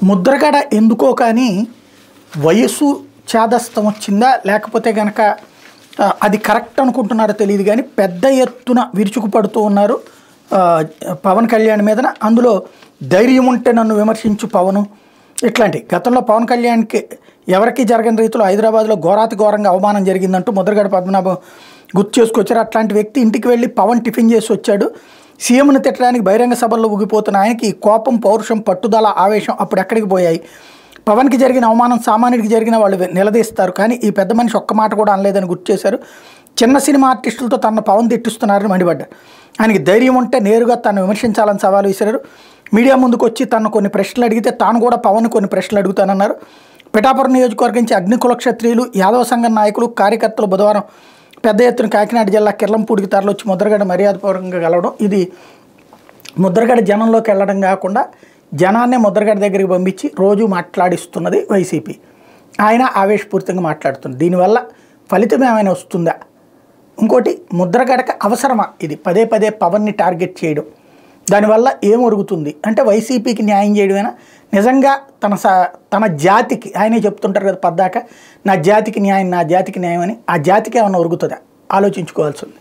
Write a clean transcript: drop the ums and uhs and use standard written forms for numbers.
ముద్రగడ ఎందుకో కానీ వయస్సు చేదస్తం వచ్చిందా లేకపోతే గనక అది కరెక్ట్ అనుకుంటున్నారో తెలియదు కానీ పెద్ద ఎత్తున విరుచుకుపడుతూ ఉన్నారు పవన్ కళ్యాణ్ మీదన. అందులో ధైర్యం ఉంటే నన్ను విమర్శించు పవను ఇట్లాంటి గతంలో పవన్ కళ్యాణ్కి ఎవరికి జరగని రీతిలో హైదరాబాద్లో ఘోరాతి ఘోరంగా అవమానం జరిగిందంటూ ముద్రగడ పద్మనాభం గుర్తు చేసుకొచ్చారు. అట్లాంటి వ్యక్తి ఇంటికి వెళ్ళి పవన్ టిఫిన్ చేసి వచ్చాడు. సీఎంను తిట్టడానికి బహిరంగ సభల్లో ఊగిపోతున్న ఆయనకి ఈ కోపం, పౌరుషం, పట్టుదల, ఆవేశం అప్పుడు ఎక్కడికి పోయాయి? పవన్కి జరిగిన అవమానం సామాన్యుడికి జరిగిన వాళ్ళు నిలదీస్తారు, కానీ ఈ పెద్ద మనిషి ఒక్క మాట కూడా అనలేదని గుర్తు చేశారు. చిన్న సినిమా ఆర్టిస్టులతో తన పవన్ తిట్టిస్తున్నారని మండిపడ్డారు. ఆయనకి ధైర్యం ఉంటే నేరుగా తను విమర్శించాలని సవాలు విసిరారు. మీడియా ముందుకు వచ్చి తను కొన్ని ప్రశ్నలు అడిగితే తాను కూడా పవన్ కొన్ని ప్రశ్నలు అడుగుతానన్నారు. పిఠాపురం నియోజకవర్గం నుంచి అగ్నికుల క్షత్రియులు, యాదవ సంఘం నాయకులు, కార్యకర్తలు బుధవారం పెద్ద ఎత్తున కాకినాడ జిల్లా కిర్లంపూడికి తరలిచ్చి ముద్రగడ మర్యాదపూర్వకంగా కలవడం. ఇది ముద్రగడ జనంలోకి వెళ్ళడం కాకుండా జనాన్నే ముద్రగడ దగ్గరికి పంపించి రోజు మాట్లాడిస్తున్నది వైసీపీ. ఆయన ఆవేశపూరితంగా మాట్లాడుతుంది. దీనివల్ల ఫలితం ఏమైనా వస్తుందా? ఇంకోటి, ముద్రగడక అవసరమా ఇది పదే పదే పవన్ని టార్గెట్ చేయడం? దానివల్ల ఏం ఒరుగుతుంది అంటే వైసీపీకి న్యాయం చేయడమేనా? నిజంగా తన జాతికి ఆయనే చెప్తుంటారు కదా పద్దాక, నా జాతికి న్యాయం, నా జాతికి న్యాయం అని. ఆ జాతికి ఏమన్నా ఒరుగుతుందా ఆలోచించుకోవాల్సింది.